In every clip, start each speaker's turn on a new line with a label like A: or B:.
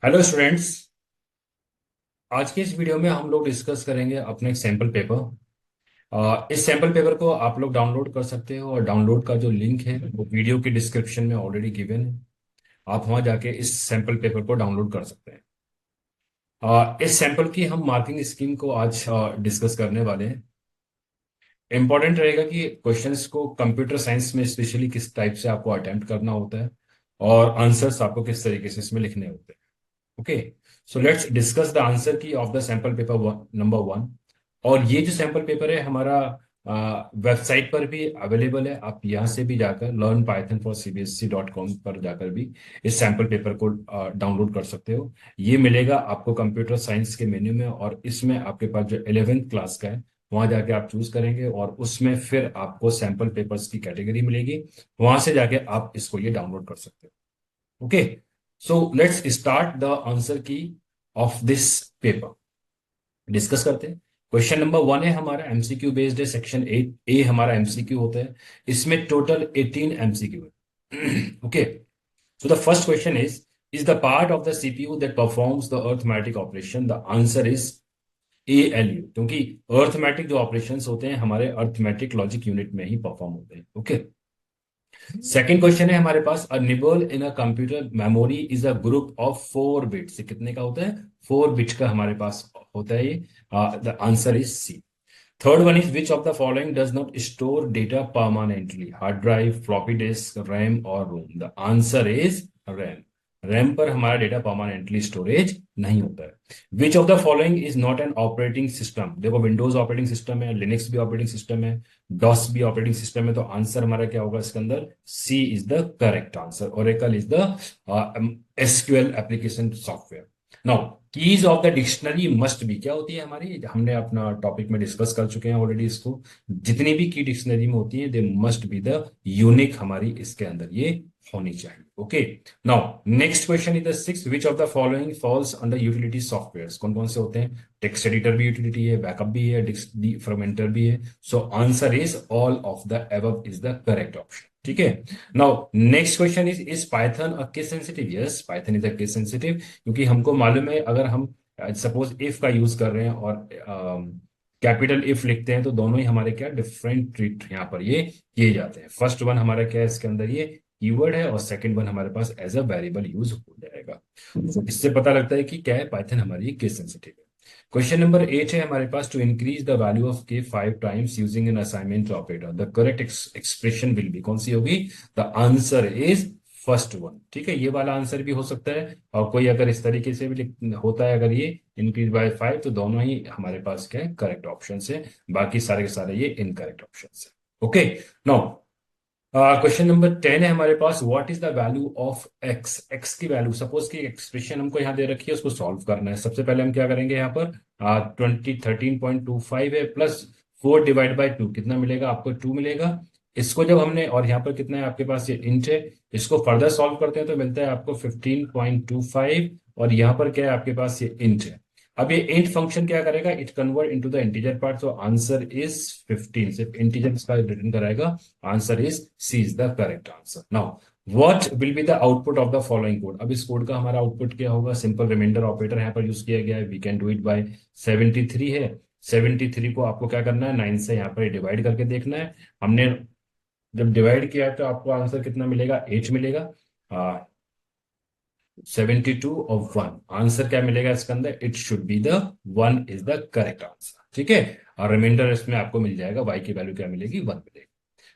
A: Hello students. आज की इस वीडियो में हम लोग डिस्कस करेंगे अपने एक सैम्पल पेपर। इस सैम्पल पेपर को आप लोग डाउनलोड कर सकते हो और डाउनलोड का जो लिंक है वो वीडियो के डिस्क्रिप्शन में ऑलरेडी गिवन है। आप वहां जाके इस सैम्पल पेपर को डाउनलोड कर सकते हैं। इस सैम्पल की हम मार्किंग स्कीम को आज डिस्कस करने वाले हैं। इंपॉर्टेंट रहेगा कि क्वेश्चंस को कंप्यूटर साइंस में स्पेशली किस टाइप से आपको अटेम्प्ट करना होता है और आंसर्स आपको किस तरीके से इसमें लिखने होते हैं। Okay, so let's discuss the answer key of the sample paper number one. और ये जो सैंपल पेपर है हमारा वेबसाइट पर भी अवेलेबल है। आप यहाँ से भी जाकर लर्न पाइथन फॉर cbsc.com पर जाकर भी इस सैंपल पेपर को डाउनलोड कर सकते हो। ये मिलेगा आपको कंप्यूटर साइंस के मेन्यू में, और इसमें आपके पास जो 11th क्लास का है वहां जाके आप चूज करेंगे और उसमें फिर आपको सैंपल पेपर्स की कैटेगरी मिलेगी। वहां से जाके आप इसको ये डाउनलोड कर सकते हो। Okay, so let's start the answer key of this paper. Discuss करते हैं। क्वेश्चन नंबर वन है हमारा एमसीक्यू बेस्ड है, सेक्शन 8 ए हमारा एमसीक्यू होता है। इसमें टोटल 18 एमसीक्यू है। Okay, so the first question is the part of the CPU that performs the arithmetic operation. The answer is ALU, क्योंकि अर्थमेटिक जो ऑपरेशंस होते हैं हमारे अर्थमेटिक लॉजिक यूनिट में ही परफॉर्म होते हैं। ओके, सेकेंड क्वेश्चन है हमारे पास, a nibble in a computer memory is a group of 4 bits. कितने का होता है? 4 बिट का हमारे पास होता है ये। The answer is C. Third one is which of the following does not store data permanently? Hard drive, floppy disk, RAM और ROM. The answer is RAM. RAM पर हमारा डेटा परमानेंटली स्टोरेज नहीं होता है। Which of the following is not an operating system? देखो, Windows operating system है, Linux भी operating system है, डॉस भी ऑपरेटिंग सिस्टम है, तो आंसर हमारा क्या होगा इसके अंदर? C is the correct answer. Oracle is the SQL application software. Now, keys of the dictionary must be क्या होती है हमारी? हमने अपना टॉपिक में डिस्कस कर चुके हैं ऑलरेडी इसको। जितनी भी की डिक्शनरी में होती है they must be the unique, हमारी इसके अंदर ये होनी चाहिए। Okay, now next question is the six, which of the following falls under utility software? कौन कौन से होते हैं? टेक्स्ट एडिटर भी यूटिलिटी है, बैकअप भी है, डिस्क फ्रैगमेंटर भी है। सो answer is all of the above is the correct option. ठीक है, now next question is Python a case sensitive? Yes, Python is a case sensitive, क्योंकि हमको मालूम है अगर हम सपोज इफ का यूज कर रहे हैं और कैपिटल इफ लिखते हैं तो दोनों ही हमारे क्या डिफरेंट ट्रीट यहाँ पर ये किए जाते हैं। फर्स्ट वन हमारा क्या है इसके अंदर? ये कीवर्ड है, और सेकंड वन हमारे पास एज अ वेरिएबल यूज हो जाएगा। तो इससे पता लगता है कि क्या है, पाइथन हमारी केस सेंसिटिव है। क्वेश्चन नंबर 8 है हमारे पास, to increase the value of K 5 times using an assignment operator the correct expression will be? कौन सी होगी? The answer is first one. ठीक है, ये वाला आंसर भी हो सकता है, और कोई अगर इस तरीके से भी होता है, अगर ये इंक्रीज बाय 5, तो दोनों ही हमारे पास क्या है, करेक्ट ऑप्शन है। बाकी सारे के सारे ये इनकरेक्ट ऑप्शन है। ओके, नाउ क्वेश्चन नंबर 10 है हमारे पास, what is the value of X? X की वैल्यू, सपोज की एक्सप्रेशन हमको यहाँ दे रखी है, उसको सॉल्व करना है। सबसे पहले हम क्या करेंगे, यहाँ पर 13.25 है प्लस 4 डिवाइड बाई 2, कितना मिलेगा आपको? 2 मिलेगा। इसको जब हमने, और यहाँ पर कितना है आपके पास, ये इंच है, इसको फर्दर सॉल्व करते हैं तो मिलता है आपको 15.25, और यहाँ पर क्या है आपके पास, ये इंच है। अब ये इंट फंक्शन क्या करेगा, it convert into the integer part, so answer is 15। सिर्फ इंटीजर इसका रिटर्न कराएगा। Answer is C is the correct answer. Now, what will be the output of the following code? अब इस कोड का हमारा output क्या होगा? सिंपल रिमाइंडर ऑपरेटर यहाँ पर यूज किया गया है, we can do it by 73 है। 73 को आपको क्या करना है, 9 से यहाँ पर डिवाइड करके देखना है। हमने जब डिवाइड किया है तो आपको आंसर कितना मिलेगा? 8 मिलेगा। 72 और 1, आंसर क्या मिलेगा इसके अंदर? It should be the 1 is the correct answer. ठीक है, और रिमाइंडर इसमें आपको मिल जाएगा, y की वैल्यू क्या मिलेगी? 1 मिलेगी।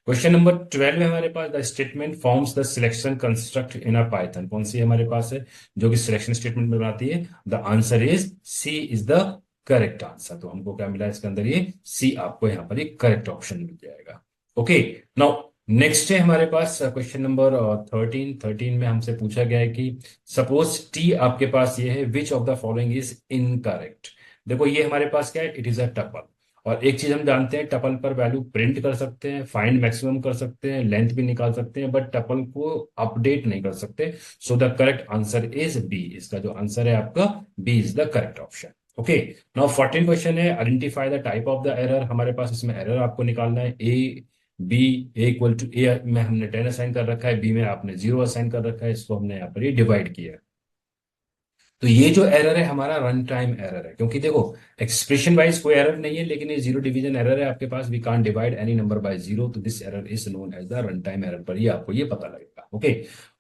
A: क्वेश्चन नंबर 12 है हमारे पास, the statement forms the selection construct in a Python. कौन सी हमारे पास है जो कि सिलेक्शन स्टेटमेंट बनाती है? The answer is C is the correct answer. तो हमको क्या मिला इसके अंदर? ये सी आपको यहाँ पर एक करेक्ट ऑप्शन मिल जाएगा। ओके, नाउ नेक्स्ट है हमारे पास क्वेश्चन नंबर 13। 13 में हमसे पूछा गया है कि सपोज टी आपके पास ये है, which of the following is incorrect? देखो, ये हमारे पास क्या है, इट इज अ टपल। और एक चीज हम जानते हैं, टपल पर वैल्यू प्रिंट कर सकते हैं, फाइंड मैक्सिमम कर सकते हैं, लेंथ भी निकाल सकते हैं, बट टपल को अपडेट नहीं कर सकते। So the correct answer is B. इसका जो आंसर है आपका, B is the correct option. Okay, now 14 question है, identify the type of the error. हमारे पास इसमें एरर आपको निकालना है। A B, A equal to A में हमने 10 असाइन कर रखा है, बी में आपने 0 असाइन कर रखा है, इसको हमने यहाँ पर ये डिवाइड किया है। तो ये जो एरर है हमारा रन टाइम एरर है, क्योंकि देखो एक्सप्रेशन वाइज कोई एरर नहीं है, लेकिन ये जीरो डिवीजन एरर है आपके पास, we can't divide any number by zero, तो this error is known as the run time error. पर ये आपको ये पता लगेगा। Okay,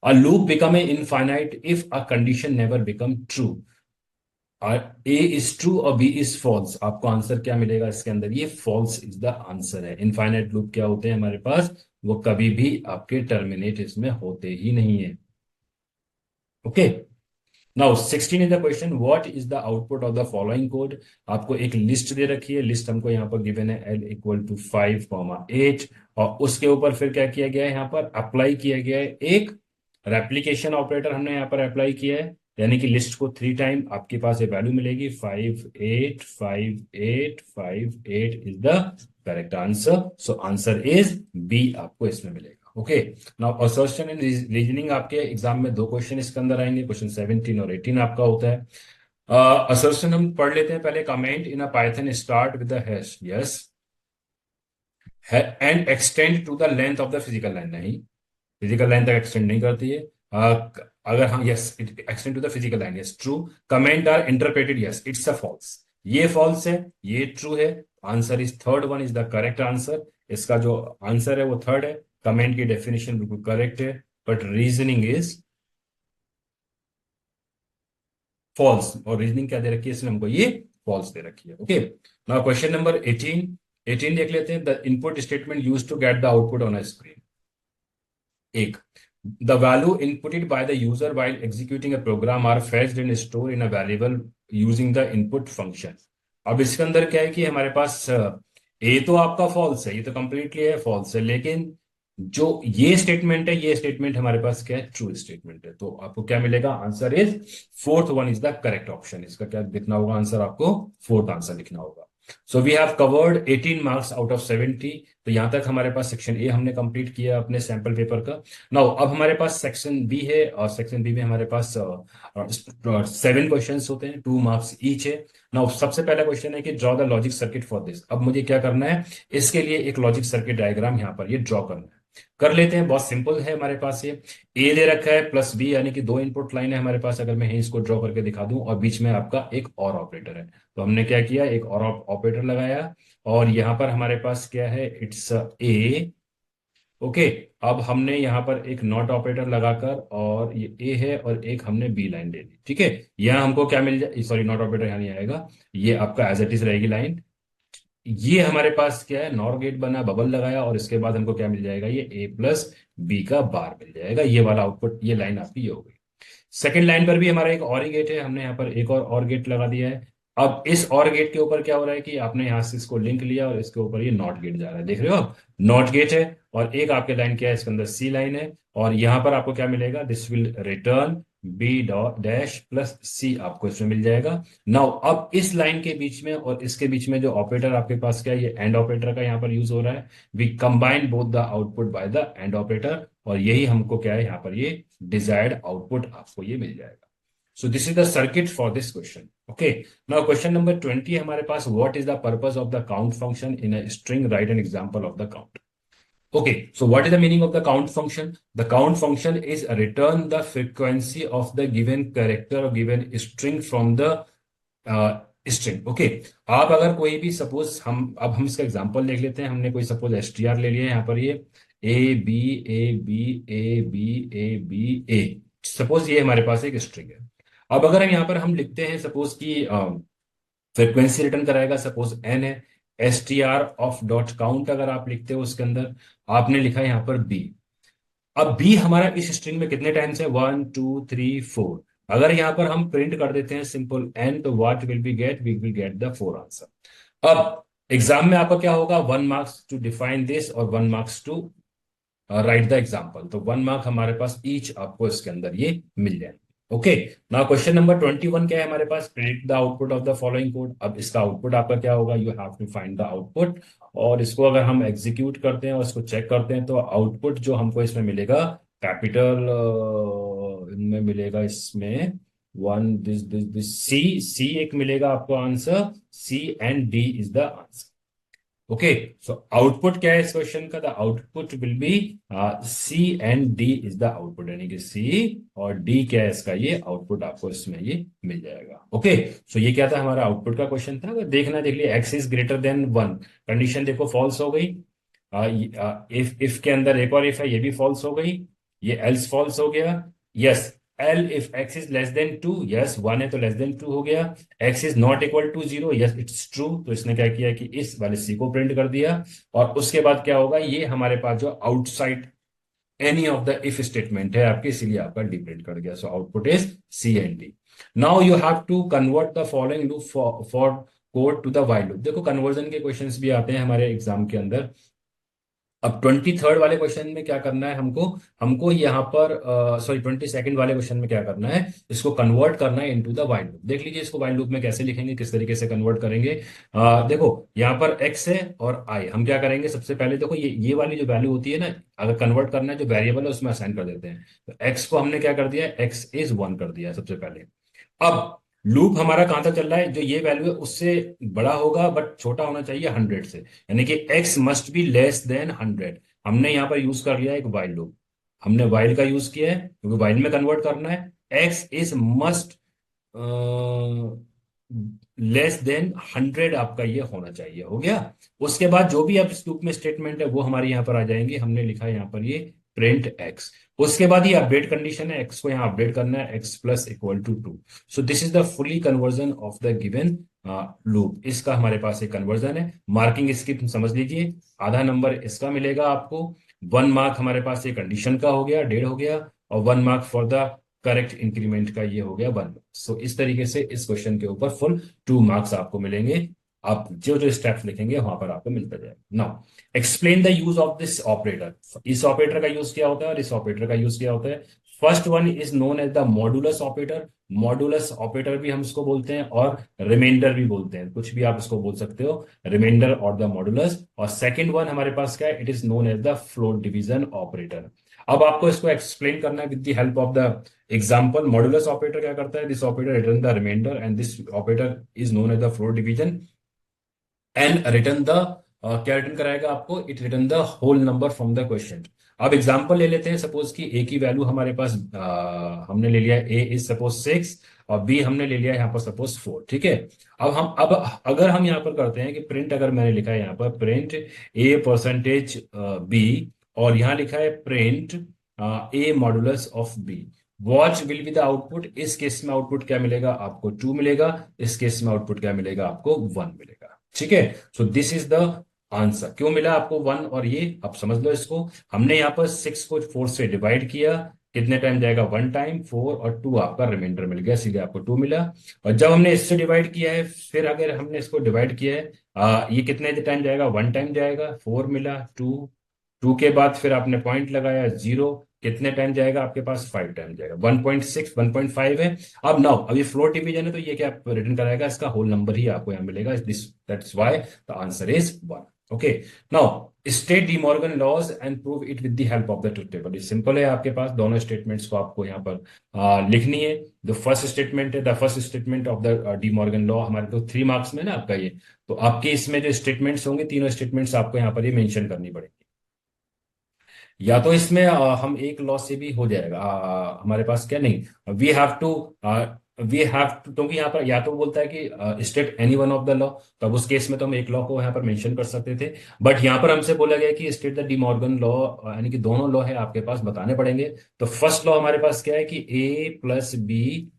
A: a loop become a infinite if a condition never become true. A is true और B is false, आपको answer क्या मिलेगा इसके अंदर, ये फॉल्स इज द आंसर है। इनफाइनाइट लूप क्या होते हैं हमारे पास, वो कभी भी आपके टर्मिनेट इसमें होते ही नहीं है। Okay, now 16 is the question, what is the output of the following code. आपको एक लिस्ट दे रखी है, लिस्ट हमको यहाँ पर गिवन है L इक्वल टू 5, 8, और उसके ऊपर फिर क्या किया गया है, यहाँ पर अप्लाई किया गया है एक रेप्लीकेशन ऑपरेटर, हमने यहाँ पर अप्लाई किया है, यानी कि लिस्ट को 3 टाइम आपके पास ये वैल्यू मिलेगी, 5, 8, 5, 8, 5, 8 is the correct answer. So answer is B आपको इसमें मिलेगा। Okay, now assertion and reasoning आपके एग्जाम में दो क्वेश्चन इसके अंदर आएंगे, क्वेश्चन 17 और 18 आपका होता है। असर्शन हम पढ़ लेते हैं पहले, comment in a Python start with the hash, yes, and extend to the length of the physical line, नहीं, फिजिकल लाइन तक एक्सटेंड नहीं करती है। अगर हाँ, yes, it extend to the physical line, yes true. Comment are interpreted, yes it's a false, ये false है, ये ट्रू है। Answer is third one is the correct answer, इसका जो आंसर है वो थर्ड है। कमेंट की डेफिनेशन बिल्कुल करेक्ट है, बट रीजनिंग इज फॉल्स, और रीजनिंग क्या दे रखी है इसने हमको, ये फॉल्स दे रखी है। ओके, नाउ क्वेश्चन नंबर 18, 18 देख लेते हैं। The input statement use to get the output on a screen. एक, the value inputted by the user while executing a program are fetched and stored in a variable using the input function। अब इसके अंदर क्या है कि हमारे पास ए तो आपका फॉल्स है, ये तो कंप्लीटली है फॉल्स है, लेकिन जो ये स्टेटमेंट है, ये स्टेटमेंट हमारे पास क्या है, ट्रू स्टेटमेंट है। तो आपको क्या मिलेगा, answer is fourth one is the correct option. इसका क्या लिखना होगा आंसर, आपको फोर्थ आंसर लिखना होगा। So we have covered 18 marks out of 70। तो यहां तक हमारे पास सेक्शन ए हमने कंप्लीट किया अपने सैंपल पेपर का। नाउ अब हमारे पास सेक्शन बी है, और सेक्शन बी में हमारे पास 7 क्वेश्चंस होते हैं, 2 मार्क्स ईच है। नाउ सबसे पहला क्वेश्चन है कि draw the logic circuit for this. अब मुझे क्या करना है, इसके लिए एक लॉजिक सर्किट डायग्राम यहाँ पर ये ड्रॉ करना है। कर लेते हैं, बहुत सिंपल है हमारे पास। ये ए दे रखा है प्लस बी, यानी कि दो इनपुट लाइन है हमारे पास। अगर मैं इसको ड्रॉ करके दिखा दूं, और बीच में आपका एक और ऑपरेटर है, तो हमने क्या किया, एक और ऑपरेटर लगाया, और यहाँ पर हमारे पास क्या है, इट्स ए। ओके, अब हमने यहाँ पर एक नॉट ऑपरेटर लगाकर, और ये ए है, और एक हमने बी लाइन ले ली, ठीक है। यहाँ हमको क्या मिल जाए, सॉरी नॉट ऑपरेटर यहाँ नहीं आएगा, ये आपका एज इट इज रहेगी लाइन। ये हमारे पास क्या है, नॉर गेट बना, बबल लगाया, और इसके बाद हमको क्या मिल जाएगा, ये ए प्लस बी का बार मिल जाएगा। ये वाला आउटपुट, ये लाइन आपकी ये हो गई। सेकेंड लाइन पर भी हमारा एक और ही गेट है, हमने यहाँ पर एक और गेट लगा दिया है। अब इस और गेट के ऊपर क्या हो रहा है कि आपने यहाँ से इसको लिंक लिया, और इसके ऊपर ये नॉट गेट जा रहा है, देख रहे हो आप, नॉट गेट है। और एक आपके लाइन क्या है, इसके अंदर सी लाइन है, और यहाँ पर आपको क्या मिलेगा, this will return B dot dash plus C, आपको इसमें मिल जाएगा। नाउ अब इस लाइन के बीच में और इसके बीच में जो ऑपरेटर आपके पास क्या है, ये एंड ऑपरेटर का यहाँ पर यूज हो रहा है। We combine both the output by the and operator, और यही हमको क्या है, यहाँ पर ये डिजायर्ड आउटपुट आपको ये मिल जाएगा। So this is the circuit for this question. Okay, now question number 20 हमारे पास, what is the purpose of the count function in a string, write an example of the count. Okay, so what is the meaning of the count function? The count function is return the frequency of the given character or given string from the string. Okay, आप अगर कोई भी suppose, हम इसका example देख लेते हैं। हमने कोई सपोज एसटीआर ले लिया है, यहाँ पर ये A B A B A B A B A, suppose ये हमारे पास एक स्ट्रिंग है। अब अगर हम लिखते हैं सपोज कि फ्रीक्वेंसी रिटर्न कराएगा, सपोज एन है, S T R of dot count अगर आप लिखते हो उसके अंदर, आपने लिखा है यहाँ पर बी। अब बी हमारा इस स्ट्रिंग में कितने टाइम्स है, 1 2 3 4। अगर यहाँ पर हम प्रिंट कर देते हैं सिंपल एन, तो what will be get, we will get the 4 answer. अब एग्जाम में आपका क्या होगा, 1 मार्क्स टू डिफाइन दिस और 1 marks to write the example. तो 1 मार्क हमारे पास ईच आपको इसके अंदर ये मिल जाएंगे। ओके, नाउ क्वेश्चन नंबर 21 क्या है हमारे पास, predict the output of the following code. अब इसका आउटपुट आपका क्या होगा, you have to find the output, और इसको अगर हम एग्जीक्यूट करते हैं और इसको चेक करते हैं, तो आउटपुट जो हमको इसमें मिलेगा, कैपिटल इनमें मिलेगा, इसमें वन दिस सी सी एक मिलेगा आपको answer, C and D is the answer. Okay, so output क्या है इस क्वेश्चन का? The output will be C and D is the output, यानी कि सी और डी क्या है इसका, ये आउटपुट आपको इसमें ये मिल जाएगा। ओके, सो ये क्या था, हमारा आउटपुट का क्वेश्चन था। अगर देखना, देख लिया x is greater than one, condition देखो फॉल्स हो गई। इफ के अंदर एक और इफ है, ये भी फॉल्स हो गई, ये एल्स फॉल्स हो गया। Yes, elif X is less than two, yes one है तो लेस देन टू हो गया। X is not equal to zero, yes it's true, तो इसने क्या किया कि इस वाले सी को प्रिंट कर दिया। और उसके बाद क्या होगा, ये हमारे पास जो outside any of the if statement है आपके, इसीलिए आपका डी प्रिंट कर गया। So output is C and D. Now you have to convert the following loop for code to the while loop. देखो कन्वर्जन के क्वेश्चंस भी आते हैं हमारे एग्जाम के अंदर। अब 23rd वाले क्वेश्चन में क्या करना है हमको, हमको यहाँ पर सॉरी 22nd वाले क्वेश्चन में क्या करना है, इसको कन्वर्ट करना है इनटू द व्हाइल लूप। देख लीजिए इसको व्हाइल लूप में कैसे लिखेंगे, किस तरीके से कन्वर्ट करेंगे। देखो यहाँ पर x है और i, हम क्या करेंगे सबसे पहले, देखो ये वाली जो वैल्यू होती है ना, अगर कन्वर्ट करना है जो वेरिएबल है उसमें असाइन कर देते हैं। तो x को हमने क्या कर दिया, x इज वन कर दिया सबसे पहले। अब लूप हमारा कहां तक चल रहा है, जो ये वैल्यू है उससे बड़ा होगा बट छोटा होना चाहिए 100 से, यानी कि x must be less than 100। हमने यहाँ पर यूज कर लिया एक वाइल लूप, हमने वाइल का यूज किया है क्योंकि वाइल में कन्वर्ट करना है। x is must less than 100 आपका ये होना चाहिए, हो गया। उसके बाद जो भी आप इस लूप में स्टेटमेंट है वो हमारे यहाँ पर आ जाएंगे। हमने लिखा है यहाँ पर ये प्रिंट x, उसके बाद ये अपडेट कंडीशन है, x को यहाँ अपडेट करना है, x plus equal to two. So this is the fully conversion of the given loop. इसका हमारे पास एक कन्वर्जन है। मार्किंग इसकी तुम समझ लीजिए, आधा नंबर इसका मिलेगा आपको, 1 मार्क हमारे पास ये कंडीशन का हो गया, 1.5 हो गया, और 1 mark for the correct increment का ये हो गया 1। सो इस तरीके से इस क्वेश्चन के ऊपर फुल 2 मार्क्स आपको मिलेंगे। आप जो जो स्टेप्स लिखेंगे वहां पर आपको मिलता जाएगा। Now explain the use of this operator. इस ऑपरेटर का यूज क्या होता है और इस ऑपरेटर का यूज क्या होता है। First one is known as the modulus operator. Modulus operator भी हम इसको बोलते हैं और रिमाइंडर भी बोलते हैं, कुछ भी आप इसको बोल सकते हो, रिमाइंडर और द मॉडुलस। और सेकंड वन हमारे पास क्या है, it is known as the float division operator. अब आपको इसको एक्सप्लेन करना है with the help of the example. Modulus operator क्या करता है, this operator return the remainder and this operator is known as the float division and return the क्या return कराएगा आपको, it return the whole number from the question. अब example ले लेते हैं, सपोज कि ए की वैल्यू हमारे पास हमने ले लिया ए इज सपोज 6 और बी हमने ले लिया यहाँ पर सपोज 4, ठीक है। अब अगर हम यहाँ पर करते हैं कि प्रिंट, अगर मैंने लिखा है यहाँ पर प्रिंट ए परसेंटेज बी, और यहाँ लिखा है print a modulus of b, watch will be the output. इस केस में आउटपुट क्या मिलेगा आपको, 2 मिलेगा, इस केस में आउटपुट क्या मिलेगा आपको, 1 मिलेगा, ठीक है। सो दिस इज द आंसर। क्यों मिला आपको 1, और ये आप समझ लो इसको, हमने यहाँ पर 6 को 4 से डिवाइड किया, कितने टाइम जाएगा, 1 टाइम, 4 और 2 आपका रिमाइंडर मिल गया, सीधे आपको 2 मिला। और जब हमने इससे डिवाइड किया है, फिर अगर हमने इसको डिवाइड किया है, ये कितने टाइम जाएगा, 1 टाइम जाएगा, 4 मिला, 2, 2 के बाद फिर आपने पॉइंट लगाया 0, कितने टाइम जाएगा आपके पास, 5 टाइम जाएगा, 1.6 1.5 है। अब नाउ अभी फ्लोट डिवीजन है तो ये क्या रिटर्न कराएगा, इसका होल नंबर ही आपको यहाँ मिलेगा, this that's why the answer is 1। Okay, now state De Morgan laws and prove it with the help of the truth table. Simple है, आपके पास दोनों स्टेटमेंट्स को आपको यहाँ पर लिखनी है। द फर्स्ट स्टेटमेंट है, the first statement of the De Morgan law, हमारे तो 3 मार्क्स में ना आपका ये, तो आपके इसमें जो स्टेटमेंट्स होंगे, तीनों स्टेटमेंट्स आपको यहाँ पर ये मेंशन करनी पड़ेगी। या तो इसमें हम एक लॉ से भी हो जाएगा, हमारे पास क्या नहीं, वी हैव टू, क्योंकि यहाँ पर या तो बोलता है कि state any one of the law, तो अब उस केस में तो हम एक लॉ को यहाँ पर मेंशन कर सकते थे। बट यहाँ पर हमसे बोला गया कि state the De Morgan law, यानी कि दोनों लॉ है आपके पास, बताने पड़ेंगे। तो फर्स्ट लॉ हमारे पास क्या है कि ए प्लस बी,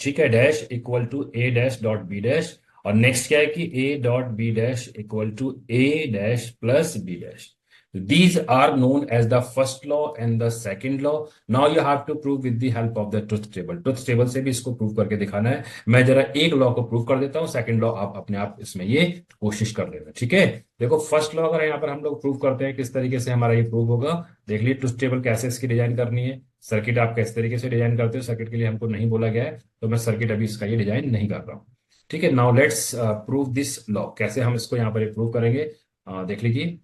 A: ठीक है, dash equal to a dash dot b dash, और नेक्स्ट क्या है कि a dot b dash equal to a dash plus b dash. These are known as the first law and the second law. Now you have to prove with the help of the truth table. Truth table से भी इसको prove करके दिखाना है। मैं जरा एक law को प्रूव कर देता हूँ, सेकंड लॉ आप अपने आप इसमें ये कोशिश कर लेना, ठीक है। देखो फर्स्ट लॉ अगर यहाँ पर हम लोग प्रूव करते हैं, किस तरीके से हमारा ये प्रूव होगा, देख लीजिए ट्रुथ टेबल कैसे इसकी डिजाइन करनी है। सर्किट आप किस तरीके से डिजाइन करते हो, सर्किट के लिए हमको नहीं बोला गया है, तो मैं सर्किट अभी इसका ये डिजाइन नहीं कर रहा हूँ, ठीक है। Now let's prove this law. कैसे हम इसको यहाँ पर प्रूव करेंगे, देख लीजिए।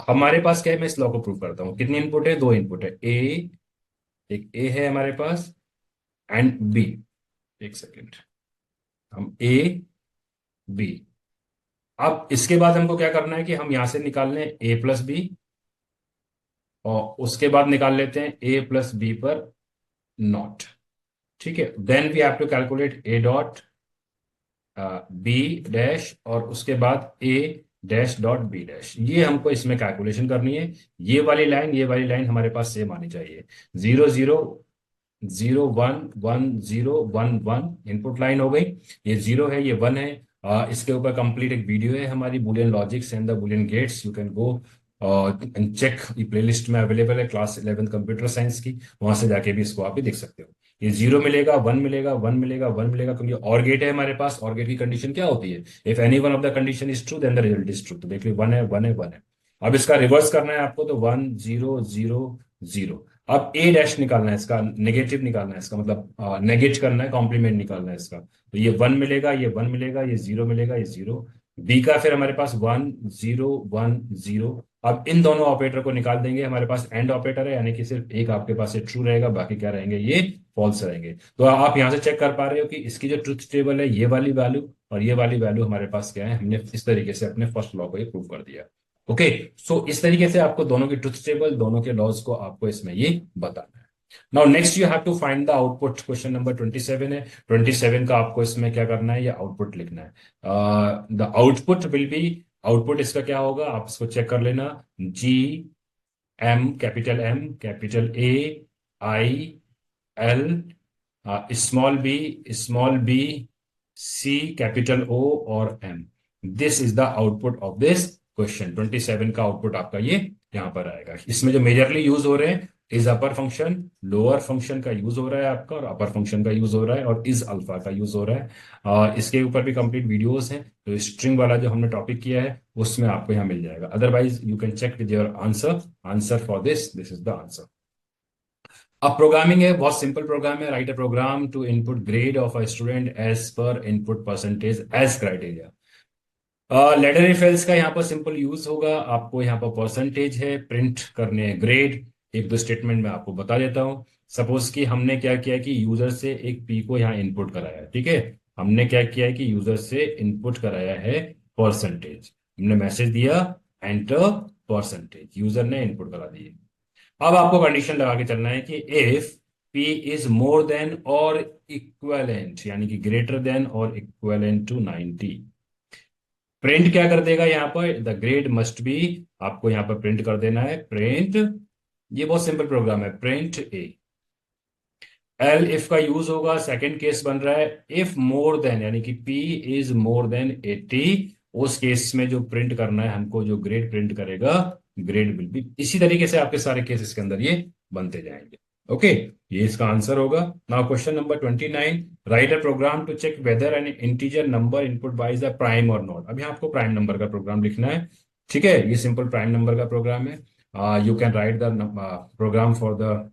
A: हमारे पास क्या है, मैं इस लॉ को प्रूव करता हूँ। कितनी इनपुट है, 2 इनपुट है, एक ए है हमारे पास एंड बी। एक सेकेंड, हम ए बी, अब इसके बाद हमको क्या करना है कि हम यहां से निकाल लें ए प्लस बी, और उसके बाद निकाल लेते हैं ए प्लस बी पर नॉट। ठीक है, then we have to calculate a dot b dash, और उसके बाद a dash dot b dash. ये हमको इसमें कैलकुलेशन करनी है। ये वाली लाइन हमारे पास सेम आनी चाहिए। 0 0 0 1 1 0 1 1 इनपुट लाइन हो गई। ये 0 है, ये 1 है। इसके ऊपर कंप्लीट एक वीडियो है हमारी, boolean logics and the boolean gates, you can go and check. ये प्लेलिस्ट में अवेलेबल है, क्लास 11 कंप्यूटर साइंस की, वहां से जाके भी इसको आप भी देख सकते हो। ये 0 मिलेगा, 1 मिलेगा, 1 मिलेगा, 1 मिलेगा, क्योंकि और गेट है हमारे पास। और गेट की कंडीशन क्या होती है? If any one of the condition is true then the result is true. तो देख लो 1 है, 1 है, 1 है। अब इसका रिवर्स करना है आपको, तो 1 0 0 0। अब ए डैश निकालना है, इसका नेगेटिव निकालना है, इसका मतलब नेगेट करना है, कॉम्प्लीमेंट निकालना है इसका। तो ये 1 मिलेगा, ये 1 मिलेगा, ये 0 मिलेगा, ये 0। बी का फिर हमारे पास 1 0 1 0। अब इन दोनों ऑपरेटर को निकाल देंगे। हमारे पास एंड ऑपरेटर है, यानी कि सिर्फ एक आपके पास ट्रू रहेगा, बाकी क्या रहेंगे? ये फॉल्स रहेंगे। तो आप यहां से चेक कर पा रहे हो कि इसकी जो ट्रुथ टेबल है, ये वाली वैल्यू और ये वाली वैल्यू हमारे पास क्या है। हमने इस तरीके से अपने फर्स्ट लॉ को ये प्रूव कर दिया। ओके, सो इस तरीके से आपको दोनों की ट्रुथ टेबल, दोनों के लॉज को आपको इसमें ये बताना है। Now next you have to find the output. Question number 27 है। 27 का आपको इसमें क्या करना है? ये आउटपुट लिखना है। The output will be, output इसका क्या होगा आप इसको चेक कर लेना। G M capital A I L small B C capital O और M. This is the output of this question. 27 का आउटपुट आपका ये यहां पर आएगा। इसमें जो मेजरली यूज हो रहे हैं is upper function, lower function का यूज हो रहा है आपका, और अपर फंक्शन का यूज हो रहा है, और इज अल्फा का यूज हो रहा है। इसके ऊपर भी कंप्लीट वीडियोस हैं। तो स्ट्रिंग वाला जो हमने टॉपिक किया है उसमें आपको यहाँ मिल जाएगा। Otherwise you can check with your answer for this is the answer. अब प्रोग्रामिंग है, बहुत सिंपल प्रोग्राम है। Write a program to input grade of a student as per input percentage as criteria. Ladder if else का यहाँ पर simple use होगा। आपको यहाँ पर परसेंटेज है, प्रिंट करने हैं ग्रेड। एक दो स्टेटमेंट में आपको बता देता हूँ। सपोज कि हमने क्या किया कि यूजर से एक पी को यहाँ इनपुट कराया है। ठीक है, हमने क्या किया है कि यूजर से इनपुट कराया है परसेंटेज। हमने मैसेज दिया एंटर परसेंटेज, यूजर ने इनपुट करा दिए। अब आपको कंडीशन लगा के चलना है कि if P is more than और इक्वेलेंट, यानी कि ग्रेटर देन और इक्वेलेंट टू 90, प्रिंट क्या कर देगा यहाँ पर? The grade must be. आपको यहाँ पर प्रिंट कर देना है प्रिंट, ये बहुत सिंपल प्रोग्राम है, प्रिंट ए। एल इफ का यूज होगा, सेकंड केस बन रहा है इफ मोर देन, यानी कि पी इज मोर देन 80। उस केस में जो प्रिंट करना है हमको, जो ग्रेड प्रिंट करेगा, ग्रेड विल बी। इसी तरीके से आपके सारे केसेस के अंदर ये बनते जाएंगे। ओके, ये इसका आंसर होगा। Now question number 29, write a program to check whether an integer number input by the prime और नॉट। अब यहाँ आपको प्राइम नंबर का प्रोग्राम लिखना है। ठीक है, ये सिंपल प्राइम नंबर का प्रोग्राम है। You can write the program for the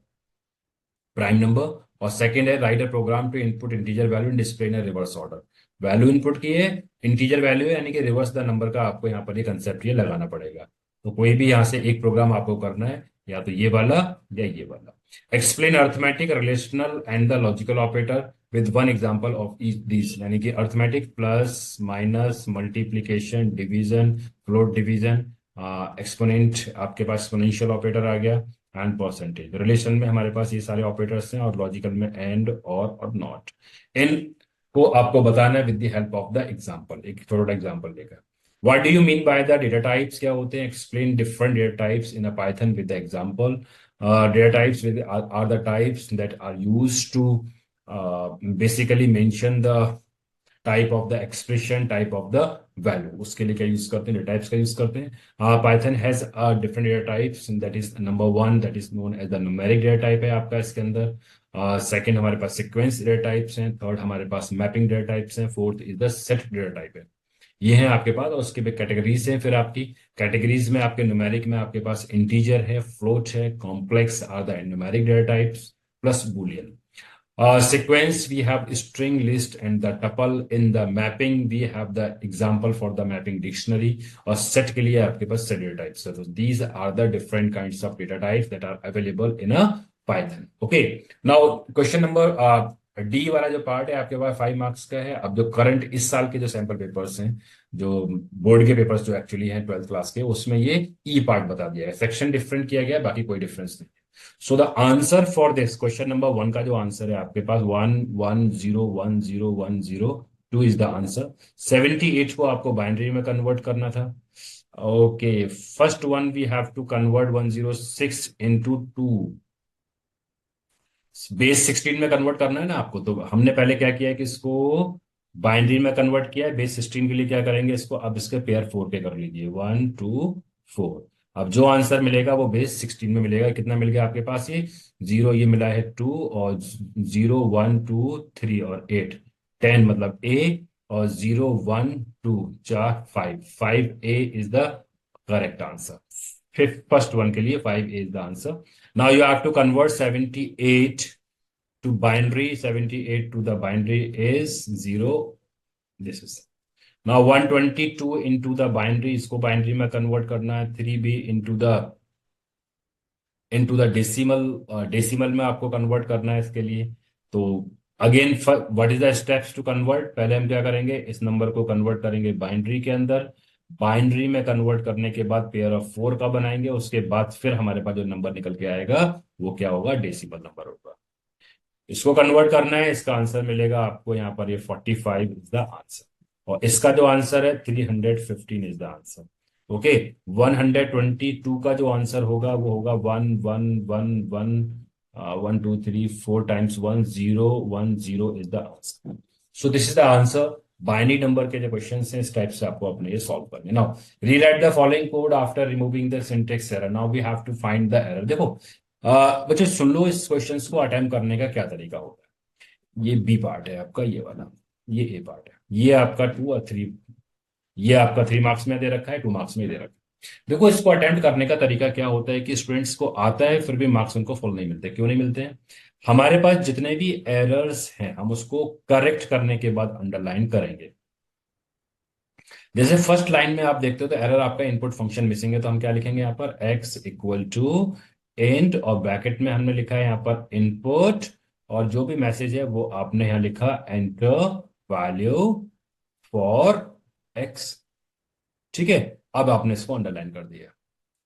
A: prime number. और सेकंड है write a program to input integer value and display in reverse order. Value input की है, इंटीजर वैल्यू है, यानी कि रिवर्स द नंबर का आपको यहाँ पर ये कंसेप्ट ये लगाना पड़ेगा। तो कोई भी यहाँ से एक प्रोग्राम आपको करना है, या तो ये वाला या ये वाला। Explain arithmetic relational and the logical operator with one example of each this, यानी कि arithmetic plus minus multiplication division float division exponent, आपके पास एक्सपोनेंशियल ऑपरेटर आ गया, एंड परसेंटेज। रिलेशन में हमारे पास ये सारे ऑपरेटर्स हैं, और लॉजिकल में एंड और नॉट। इन को आपको बताना है with the help of the example, एक छोटा एग्जांपल लेकर। What do you mean by the data types? क्या होते हैं? Explain different data types in a Python with the example. Data types with are the types that are used to basically mention the type of the expression, type of the value. उसके लिए क्या use करते हैं? Data types का use करते हैं। Python has different data types, that is number one, that is known as the numeric data type है आपका इसके अंदर। सेकंड हमारे पास सीक्वेंस डेटा टाइप्स हैं, थर्ड हमारे पास मैपिंग डेटा टाइप्स हैं, fourth is the set data type है। ये है आपके पास, और उसके भी कैटेगरीज हैं। फिर आपकी कैटेगरीज में आपके न्यूमेरिक में आपके पास इंटीजर है, फ्लोट है, complex are the numeric data types, plus boolean. Sequence, we have string list, and the tuple in the mapping, we have the example for the mapping dictionary. और set के लिए आपके पास set data types है. So these are the different kinds of data types that are available in a Python. Okay. Now question number D वाला जो part है आपके पास 5 marks का है। अब जो करंट इस साल के जो सैंपल पेपर्स हैं, जो बोर्ड के पेपर्स जो एक्चुअली हैं 12th क्लास के, उसमें ये ई पार्ट बता दिया है, सेक्शन डिफरेंट किया गया है, बाकी कोई डिफरेंस नहीं। So the answer for this question number 1 का जो आंसर है आपके पास 1 1 0 1 0 1 0 2 इज द आंसर। 78 को आपको बाइनरी में कन्वर्ट करना था। Okay, first one we have to convert 106 into 2। Base 16 में कन्वर्ट करना है ना आपको, तो हमने पहले क्या किया है कि इसको बाइनरी में कन्वर्ट किया है। बेस 16 के लिए क्या करेंगे इसको, अब इसके पेयर 4 के कर लीजिए, 1 2 4। अब जो आंसर मिलेगा वो बेस 16 में मिलेगा। कितना मिल गया आपके पास, ये 0, ये मिला है 2, और 0 1 2 3 और 8 10, मतलब ए। और 0 1 2 4 5, 5A is the correct answer. Fifth first one के लिए 5A is the answer. Now you have to convert 78 to binary. 78 to the binary is 0. This is now 122 into the binary. इसको binary में convert करना है। 3B into the decimal, decimal में आपको convert करना है इसके लिए। तो again what is the steps to convert, पहले हम क्या करेंगे, इस नंबर को कन्वर्ट करेंगे बाइनरी के अंदर। बाइनरी में कन्वर्ट करने के बाद पेयर ऑफ 4 का बनाएंगे, उसके बाद फिर हमारे पास जो नंबर निकल के आएगा वो क्या होगा, डेसिमल नंबर होगा। इसको कन्वर्ट करना है, इसका आंसर मिलेगा आपको यहाँ पर, ये 45 इज द आंसर। और इसका जो आंसर है 315 इज द आंसर। ओके, 122 का जो आंसर होगा वो होगा 1 1 1 1 1 2 3 4 times 1 0 1 0 is the answer. So this is the answer. Binary number के जो क्वेश्चन हैं इस टाइप से आपको अपने ये सॉल्व करने। Now rewrite the following code after removing the syntax error. Now we have to find the error. देखो बच्चे सुन लो, इस क्वेश्चंस को अटेम्प्ट करने का क्या तरीका होगा। ये बी पार्ट है आपका, ये वाला, ये ए पार्ट है, ये आपका 2 और 3, ये आपका 3 मार्क्स में दे रखा है, 2 मार्क्स में दे रखा है। देखो इसको अटेम्प्ट करने का तरीका क्या होता है कि स्टूडेंट्स को आता है फिर भी मार्क्स उनको फुल नहीं मिलते। क्यों नहीं मिलते हैं, हमारे पास जितने भी एरर्स हैं हम उसको करेक्ट करने के बाद अंडरलाइन करेंगे। जैसे फर्स्ट लाइन में आप देखते हो तो एरर आपका इनपुट फंक्शन मिसिंग है, तो हम क्या लिखेंगे यहाँ पर, x इक्वल टू इंट, और ब्रैकेट में हमने लिखा है यहाँ पर इनपुट, और जो भी मैसेज है वो आपने यहाँ लिखा एंटर वैल्यू फॉर x। ठीक है, अब आपने इसको अंडरलाइन कर दिया।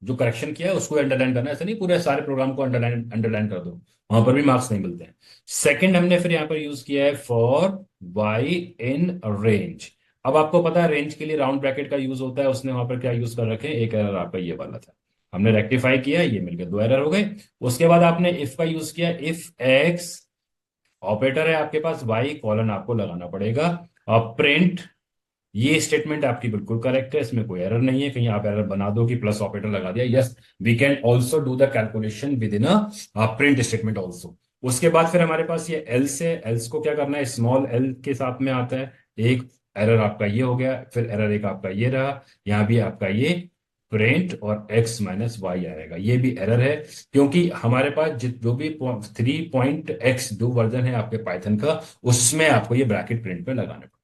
A: जो करेक्शन किया है उसको अंडरलाइन करना है, ऐसा नहीं पूरे सारे प्रोग्राम को अंडरलाइन अंडरलाइन कर दो, वहां पर भी मार्क्स नहीं मिलते हैं। सेकंड हमने फिर यहाँ पर यूज किया है फॉर y इन रेंज। अब आपको पता है रेंज के लिए राउंड ब्रैकेट का यूज होता है, उसने वहां पर क्या यूज कर रखे हैं, एक एरर आपका ये वाला था, हमने रेक्टिफाई किया, ये मिल गया, 2 एरर हो गए। उसके बाद आपने इफ का यूज किया, इफ x ऑपरेटर है आपके पास, y कॉलन आपको लगाना पड़ेगा, और प्रिंट, ये स्टेटमेंट आपकी बिल्कुल करेक्ट है, इसमें कोई एरर नहीं है। कहीं आप एरर बना दो कि प्लस ऑपरेटर लगा दिया, yes we can also do the calculation with in a print statement also. उसके बाद फिर हमारे पास ये एल्स है, एल्स को क्या करना है, स्मॉल एल के साथ में आता है। एक एरर आपका ये हो गया, फिर एरर एक आपका ये रहा, यहाँ भी आपका ये प्रिंट और x माइनस वाई आएगा, ये भी एरर है, क्योंकि हमारे पास जो भी 3.x दो वर्जन है आपके पाइथन का, उसमें आपको ये ब्रैकेट प्रिंट पे लगाना पड़ेगा।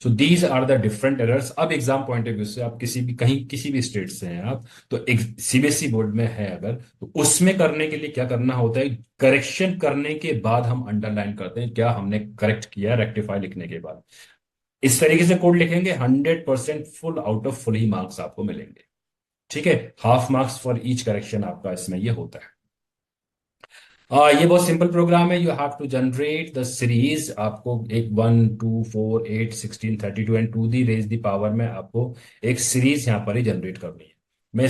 A: So these are the different errors. अब एग्जाम पॉइंट ऑफ व्यू से आप किसी भी कहीं किसी भी स्टेट से हैं आप, तो एक सीबीएसई बोर्ड में है अगर, तो उसमें करने के लिए क्या करना होता है, करेक्शन करने के बाद हम अंडरलाइन करते हैं क्या हमने करेक्ट किया, रेक्टिफाई लिखने के बाद इस तरीके से कोड लिखेंगे, 100% फुल आउट ऑफ फुल ही मार्क्स आपको मिलेंगे। ठीक है, half marks for each correction आपका इसमें ये होता है। ये बहुत सिंपल प्रोग्राम है। You have to generate the series, आपको एक 1 2 4 8 16 32 and two the raise the power में आपको एक सीरीज यहाँ पर ही जनरेट करनी है। मैं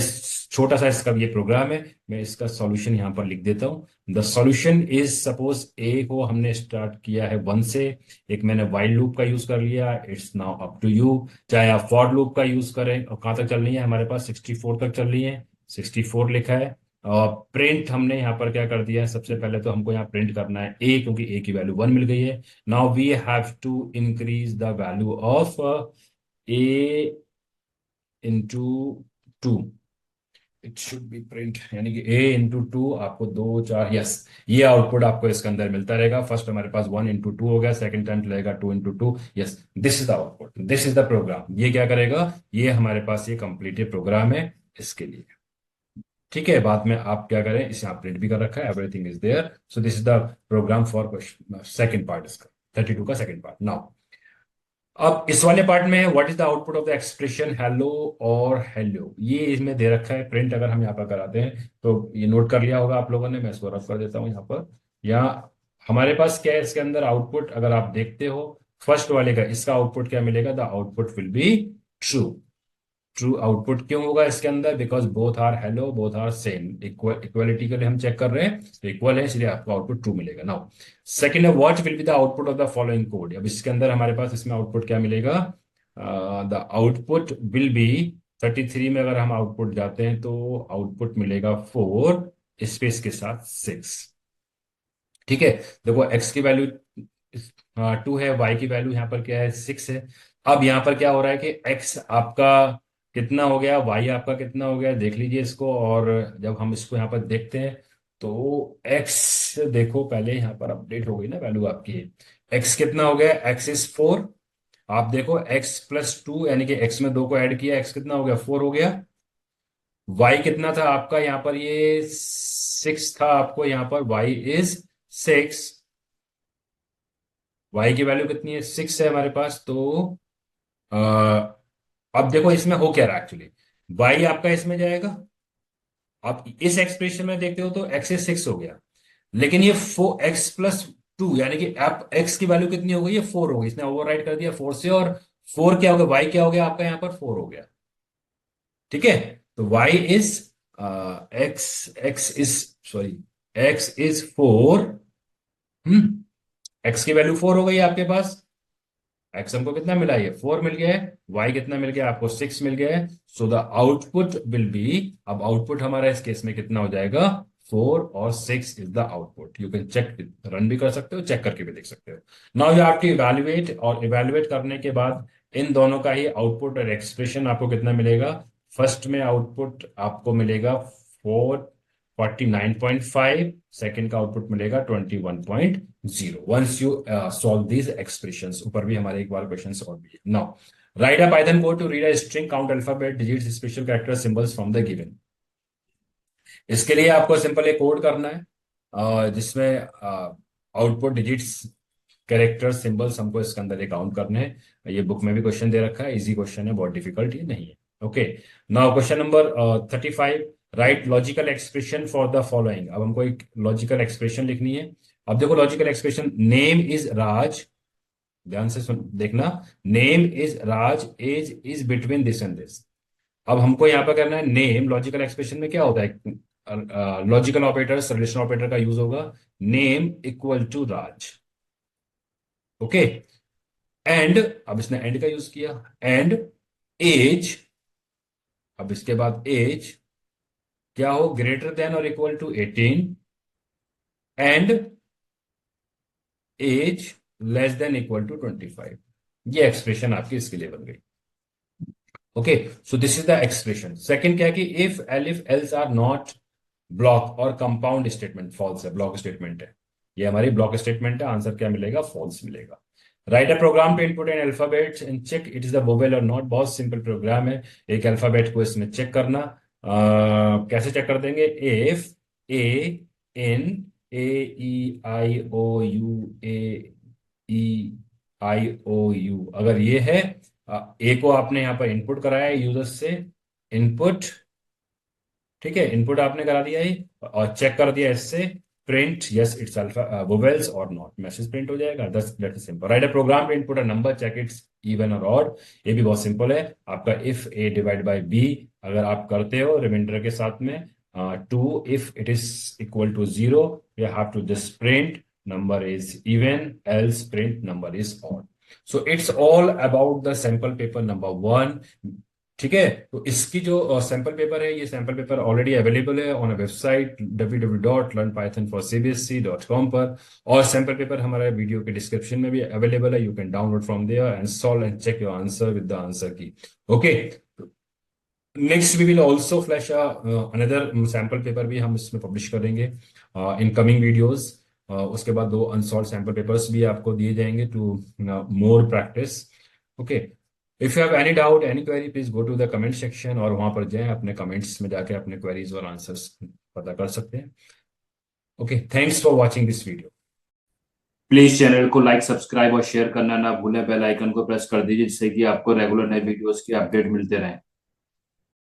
A: छोटा सा इसका ये प्रोग्राम है, मैं इसका सॉल्यूशन यहाँ पर लिख देता हूँ। द सॉल्यूशन इज, सपोज ए को हमने स्टार्ट किया है 1 से, एक मैंने वाइल लूप का यूज कर लिया, it's now up to you, चाहे आप फॉर लूप का यूज करें। और कहाँ तक चल रही है, हमारे पास 64 तक चल रही है, 64 लिखा है। और प्रिंट हमने यहाँ पर क्या कर दिया है, सबसे पहले तो हमको यहाँ प्रिंट करना है ए, क्योंकि ए की वैल्यू 1 मिल गई है। Now we have to increase the value of a into 2, it should be print, यानी कि ए इंटू 2 आपको 2 4, यस, ये आउटपुट आपको इसके अंदर मिलता रहेगा। फर्स्ट हमारे पास 1 इंटू 2 हो गया, सेकंड टाइम चलेगा 2 into 2, yes, this is the output, this is the program. ये क्या करेगा, ये हमारे पास ये कंप्लीटेड प्रोग्राम है इसके लिए। ठीक है, बाद में आप क्या करें, इसे आप प्रिंट भी कर रखा है, everything is there. So this is the program for second part इसका, 32 का सेकंड पार्ट। नाउ अब इस वाले पार्ट में what is the output of the expression hello और हेलो, ये इसमें दे रखा है प्रिंट। अगर हम यहाँ पर कराते हैं तो ये नोट कर लिया होगा आप लोगों ने, मैं इसको रफ कर देता हूँ यहाँ पर। यहाँ हमारे पास क्या है इसके अंदर आउटपुट, अगर आप देखते हो फर्स्ट वाले का, इसका आउटपुट क्या मिलेगा, the output will be true. True output क्यों होगा इसके अंदर, because both are hello, both are same, equality के लिए हम चेक कर रहे हैं, तो इक्वल है, इसलिए आपको आउटपुट ट्रू मिलेगा। नाउ सेकंड है what will be the output of the following code. अब इसके अंदर हमारे पास इसमें आउटपुट क्या मिलेगा, द आउटपुट विल बी 33 में अगर हम आउटपुट जाते हैं तो आउटपुट मिलेगा 4 स्पेस के साथ 6। ठीक है, देखो एक्स की वैल्यू 2 है, वाई की वैल्यू यहाँ पर क्या है 6 है। अब यहाँ पर क्या हो रहा है कि एक्स आपका कितना हो गया, वाई आपका कितना हो गया, देख लीजिए इसको। और जब हम इसको यहाँ पर देखते हैं तो एक्स देखो, पहले यहाँ पर अपडेट हो गई ना वैल्यू आपकी, एक्स कितना हो गया, एक्स इज 4। आप देखो एक्स प्लस 2 यानी कि एक्स में 2 को ऐड किया, एक्स कितना हो गया, 4 हो गया। वाई कितना था आपका यहाँ पर, ये 6 था आपको यहाँ पर, वाई इज 6। वाई की वैल्यू कितनी है, 6 है हमारे पास। तो अ, अब देखो इसमें हो क्या रहा है एक्चुअली, वाई आपका इसमें जाएगा। आप इस एक्सप्रेशन में देखते हो तो एक्स इज 6 हो गया, लेकिन ये 4x+2 यानी कि आप एक्स की वैल्यू कितनी हो गई, ये 4 हो गई, इसने ओवरराइड कर दिया 4 से। और 4 क्या हो गया, वाई क्या हो गया आपका यहाँ पर, 4 हो गया। ठीक है, तो y is x is sorry x is 4। X की वैल्यू 4 हो गई आपके पास। एक्स हमको कितना मिला, ये 4 मिल गया है। वाई कितना मिल गया आपको, 6 मिल गया है। So the output will B, अब आउटपुट हमारा इस केस में कितना हो जाएगा, 4 और 6 is the output. You can check, run भी कर सकते हो, चेक करके भी देख सकते हो। Now you have to evaluate, और इवैल्यूएट करने के बाद इन दोनों का ही आउटपुट और एक्सप्रेशन आपको कितना मिलेगा। फर्स्ट में आउटपुट आपको मिलेगा 449.5, सेकेंड का आउटपुट मिलेगा 21.0। Once you solve these expressions, ऊपर भी हमारे एक बार क्वेश्चन सॉल्व भी है। Now write a Python code to read a string, count alphabet, digits, special character, symbols from the given. इसके लिए आपको सिंपल एक कोड करना है, जिसमें आउटपुट, डिजिट्स, कैरेक्टर, सिंबल्स हमको इसके अंदर एक काउंट करने हैं। ये बुक में भी क्वेश्चन दे रखा है, इजी क्वेश्चन है, बहुत डिफिकल्ट ये नहीं है। Okay, now question number 35, write logical expression for the following. अब हमको एक लॉजिकल एक्सप्रेशन लिखनी है। अब देखो logical expression, name is Raj, ध्यान से सुन देखना, name is Raj, age is between this and this. अब हमको यहाँ पर करना है नेम, लॉजिकल एक्सप्रेशन में क्या होता है, लॉजिकल ऑपरेटर्स, रिलेशन ऑपरेटर का यूज होगा, name equal to Raj. Okay, and, अब इसने एंड का यूज किया, एंड एज, अब इसके बाद एज क्या हो, ग्रेटर देन और equal to 18, and age less than equal to 25। ये एक्सप्रेशन आपकी इसके लिए बन गई। Okay, so this is the expression. Second क्या है कि if elif else are not block और कंपाउंड स्टेटमेंट, फॉल्स है, ब्लॉक स्टेटमेंट है, ये हमारी ब्लॉक स्टेटमेंट है, आंसर क्या मिलेगा, फॉल्स मिलेगा। Write a program to input an alphabet and check it is the vowel और नॉट। बहुत सिंपल प्रोग्राम है, एक अल्फाबेट को इसमें चेक करना। कैसे चेक कर देंगे, if a in a e i o u, a e i o u, अगर ये है, ए को आपने यहाँ पर इनपुट कराया है यूजर से, इनपुट, ठीक है, इनपुट आपने करा दिया है और चेक कर दिया इससे, print yes it's alpha vowels और नॉट, मैसेज प्रिंट हो जाएगा। This that is simple. Write a program to input a number, check it's even और ऑड। ये भी बहुत सिंपल है आपका, if a divide by b अगर आप करते हो रिमाइंडर के साथ में, to if it is equal to 0, you have to just print number is even, else print number is odd. So it's all about the sample paper number 1। ठीक है, तो इसकी जो सैंपल पेपर है, ये सैंपल पेपर ऑलरेडी अवेलेबल है on a website www.learnpythonforcbsc.com पर। और सैंपल पेपर हमारे वीडियो के डिस्क्रिप्शन में भी अवेलेबल है, you can download from there and solve and check your answer with the answer key. Okay, next we will also flash another sample paper भी हम इसमें पब्लिश करेंगे इन कमिंग वीडियोज। उसके बाद 2 अनसॉल्व सैंपल पेपर्स भी आपको दिए जाएंगे to more practice. Okay, if you have any doubt any query please go to the comment section, और वहां पर जाएं, अपने कमेंट्स में जाके अपने क्वेरीज और आंसर्स पता कर सकते हैं। Okay, thanks for watching this video. Please channel को लाइक सब्सक्राइब और शेयर करना ना भूलें, बेल आइकन को प्रेस कर दीजिए जिससे कि आपको रेगुलर नए वीडियोस की अपडेट मिलते रहें।